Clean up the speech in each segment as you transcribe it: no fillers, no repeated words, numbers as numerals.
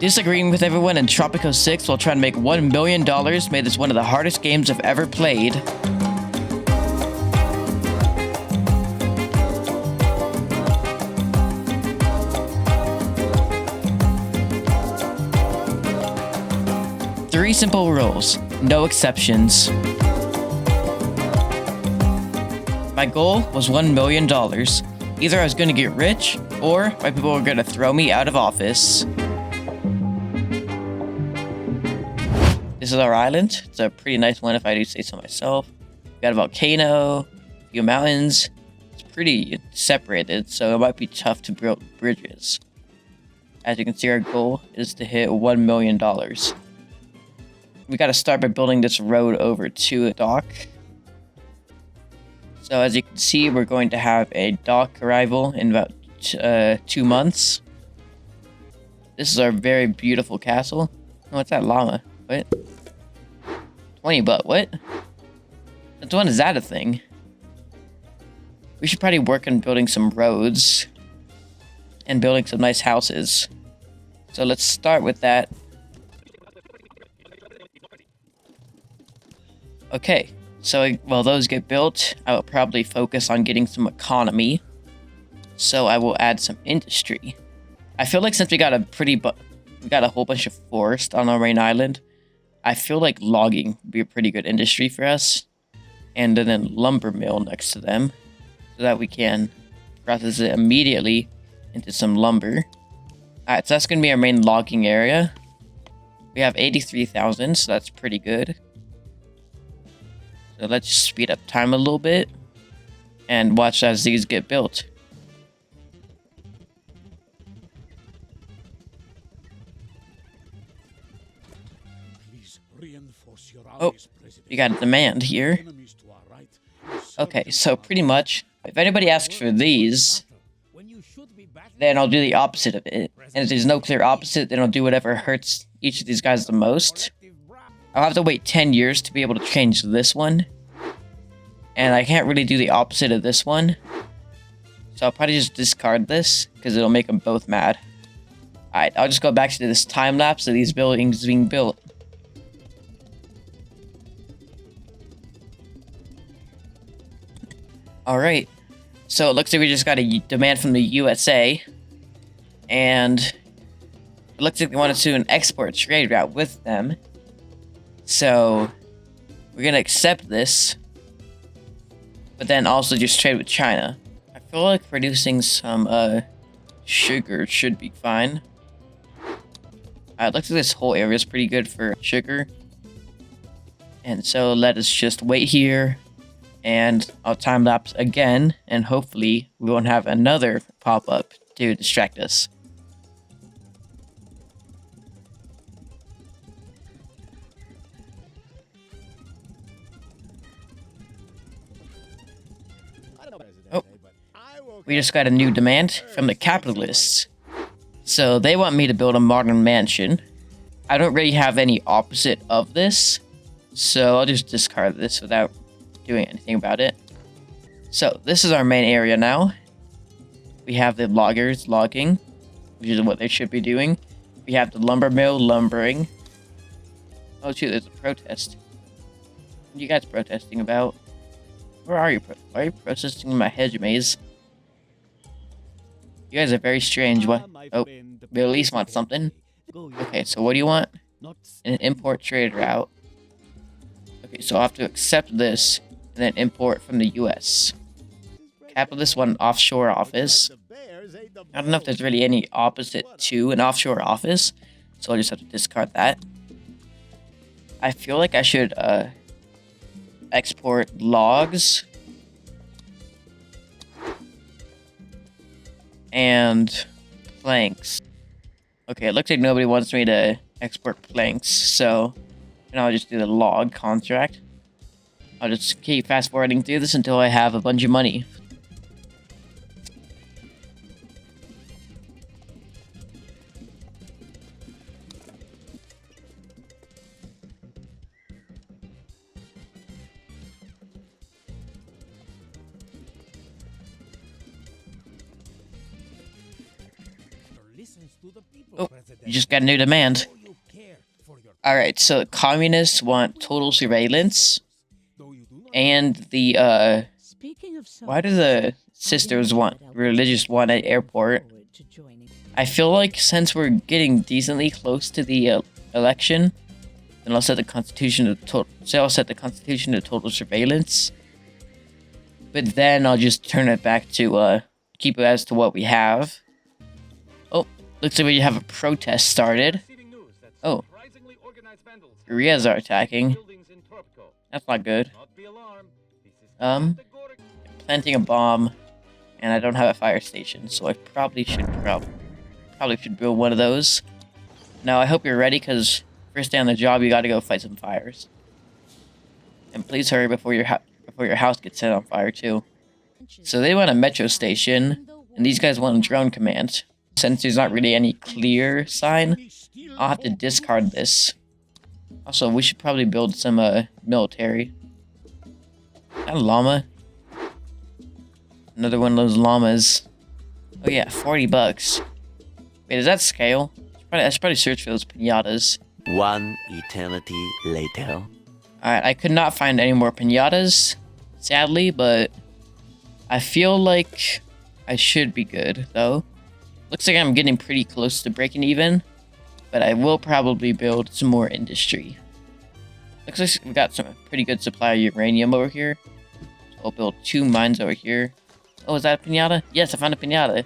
Disagreeing with everyone in Tropico 6 while trying to make $1 million made this one of the hardest games I've ever played. Three simple rules, no exceptions. My goal was $1 million. Either I was going to get rich, or my people were going to throw me out of office. This is our island. It's a pretty nice one if I do say so myself. We got a volcano, a few mountains. It's pretty separated, so it might be tough to build bridges. As you can see, our goal is to hit $1 million. We got to start by building this road over to a dock. So as you can see, we're going to have a dock arrival in about 2 months. This is our very beautiful castle. Oh, what's that llama? What? 20 butt, what? Since when is that a thing? We should probably work on building some roads and building some nice houses. So let's start with that. Okay, so while those get built, I will probably focus on getting some economy. So I will add some industry. I feel like since we got a whole bunch of forest on our main island, I feel like logging would be a pretty good industry for us. And then lumber mill next to them, so that we can process it immediately into some lumber. Alright, so that's going to be our main logging area. We have 83,000, so that's pretty good. So let's speed up time a little bit and watch as these get built. Oh, you got a demand here. Okay, so pretty much, if anybody asks for these, then I'll do the opposite of it. And if there's no clear opposite, then I'll do whatever hurts each of these guys the most. I'll have to wait 10 years to be able to change this one. And I can't really do the opposite of this one. So I'll probably just discard this, because it'll make them both mad. Alright, I'll just go back to this time lapse of these buildings being built. Alright, so it looks like we just got a demand from the USA. And it looks like they want to do an export trade route with them. So we're going to accept this. But then also just trade with China. I feel like producing some sugar should be fine. It looks like this whole area is pretty good for sugar. And so let us just wait here. And I'll time lapse again. And hopefully we won't have another pop up to distract us. Oh, we just got a new demand from the capitalists. So they want me to build a modern mansion. I don't really have any opposite of this, so I'll just discard this without doing anything about it. So this is our main area now. We have the loggers logging, which is what they should be doing. We have the lumber mill lumbering. Oh shoot, there's a protest. What are you guys protesting about? Where are you? Why are you protesting in my hedge maze? You guys are very strange. What? Oh, we at least want something. Okay, so what do you want? An import trade route. Okay, so I'll have to accept this and then import from the US. Capitalist want an offshore office. I don't know if there's really any opposite to an offshore office, so I'll just have to discard that. I feel like I should export logs and planks. Okay, it looks like nobody wants me to export planks, so now I'll just do the log contract. I'll just keep fast forwarding through this until I have a bunch of money. Oh, you just got a new demand. Alright, so communists want total surveillance. And the, why do the sisters want religious one at airport? I feel like since we're getting decently close to the election, then I'll set the Constitution to total surveillance. But then I'll just turn it back to keep it as to what we have. Oh, looks like we have a protest started. Oh, guerrillas are attacking. That's not good. Planting a bomb, and I don't have a fire station, so I probably should build one of those. Now I hope you're ready, because first day on the job, you got to go fight some fires. And please hurry before your house gets set on fire too. So they want a metro station, and these guys want a drone command. Since there's not really any clear sign, I'll have to discard this. Also, we should probably build some military. That llama. Another one of those llamas. Oh yeah, 40 bucks. Wait, is that scale? I should probably search for those pinatas. One eternity later. Alright, I could not find any more pinatas, sadly, but I feel like I should be good, though. Looks like I'm getting pretty close to breaking even, but I will probably build some more industry. Looks like we've got some pretty good supply of uranium over here. So I'll build 2 mines over here. Oh, is that a pinata? Yes, I found a pinata.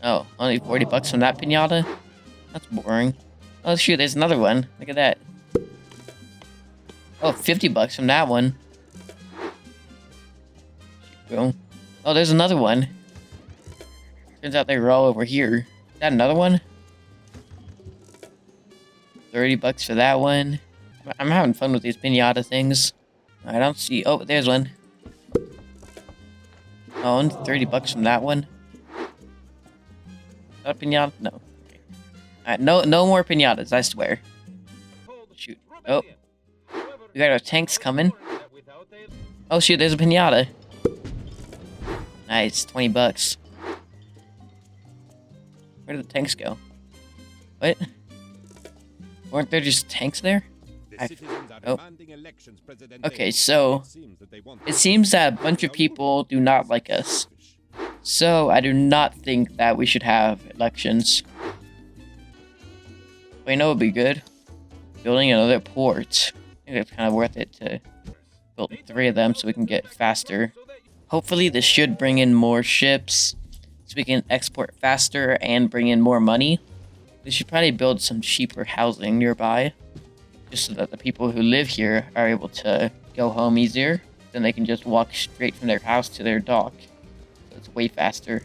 Oh, only 40 bucks from that pinata? That's boring. Oh shoot, there's another one. Look at that. Oh, 50 bucks from that one. Oh, there's another one. Turns out they were all over here. Is that another one? 30 bucks for that one. I'm having fun with these pinata things. I don't see... Oh, there's one. Oh, and 30 bucks from that one. Is that a pinata? No. Okay. Alright, no more pinatas, I swear. Shoot. Oh. We got our tanks coming. Oh shoot, there's a pinata. Nice, 20 bucks. Where did the tanks go? What? Weren't there just tanks there? Oh. Okay, so it seems that a bunch of people do not like us. So I do not think that we should have elections. But you know what would be good? Building another port. I think it's kind of worth it to build 3 of them so we can get faster. Hopefully this should bring in more ships so we can export faster and bring in more money. We should probably build some cheaper housing nearby, just so that the people who live here are able to go home easier. Then they can just walk straight from their house to their dock. So it's way faster.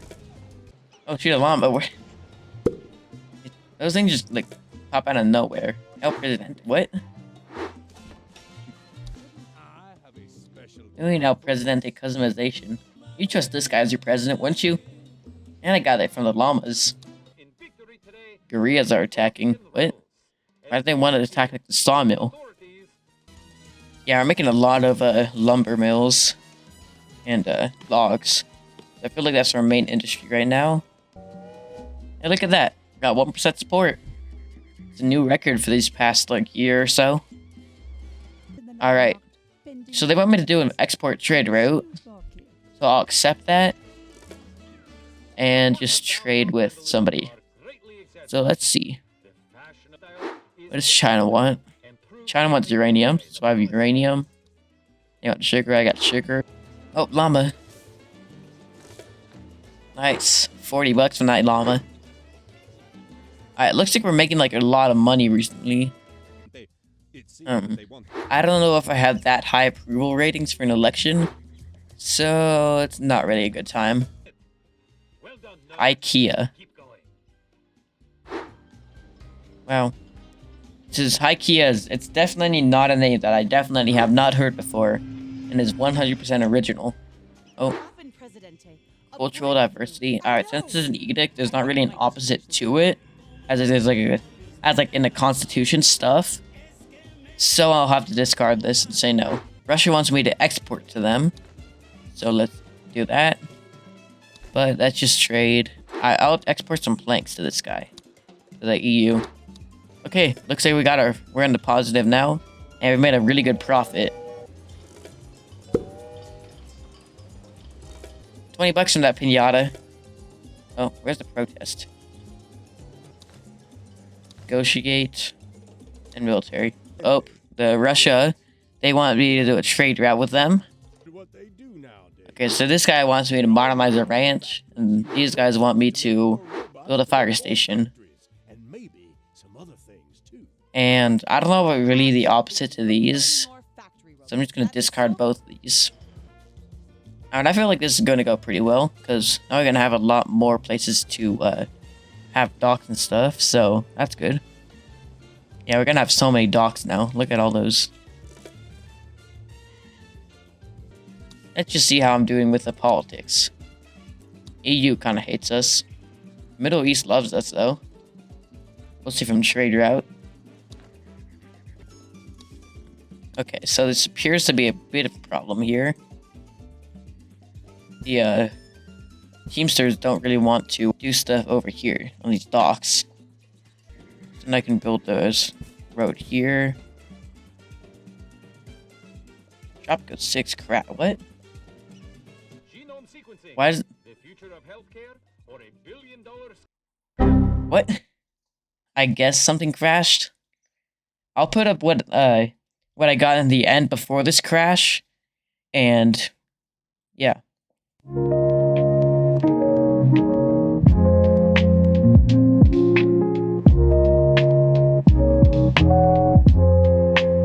Oh shoot, a llama. Where? Those things just like pop out of nowhere. El Presidente. What? Doing El Presidente customization. You trust this guy as your president, wouldn't you? And I got it from the llamas. Guerrillas are attacking. What? Why do they want to attack like the sawmill? Yeah, we're making a lot of lumber mills and logs. I feel like that's our main industry right now. Hey, look at that. Got 1% support. It's a new record for these past like year or so. Alright. So they want me to do an export trade route. So I'll accept that. And just trade with somebody. So let's see. What does China want? China wants uranium, so I have uranium. They want sugar, I got sugar. Oh, llama. Nice. 40 bucks from that llama. Alright, looks like we're making like a lot of money recently. I don't know if I have that high approval ratings for an election, so it's not really a good time. IKEA. Wow. This is IKEA. It's definitely not a name that I definitely have not heard before, and is 100% original. Oh. Cultural diversity. Alright, since this is an edict, there's not really an opposite to it, as it is like in the Constitution stuff. So I'll have to discard this and say no. Russia wants me to export to them, so let's do that. But that's just trade. I'll export some planks to this guy. To the EU. Okay, looks like we're in the positive now. And we made a really good profit. $20 from that pinata. Oh, where's the protest? Negotiate. And military. Oh, the Russia. They want me to do a trade route with them. Okay, so this guy wants me to modernize a ranch. And these guys want me to build a fire station. And I don't know what really the opposite to these. So I'm just going to discard both of these. And I feel like this is going to go pretty well. Because now we're going to have a lot more places to have docks and stuff. So that's good. Yeah, we're going to have so many docks now. Look at all those. Let's just see how I'm doing with the politics. EU kind of hates us. Middle East loves us though. We'll see from trade route. Okay, so this appears to be a bit of a problem here. The Teamsters don't really want to do stuff over here on these docks. Then I can build this road here. Tropico 6 crap. What? Why is the future of healthcare or $1 billion? What? I guess something crashed. I'll put up what I got in the end before this crash, and yeah.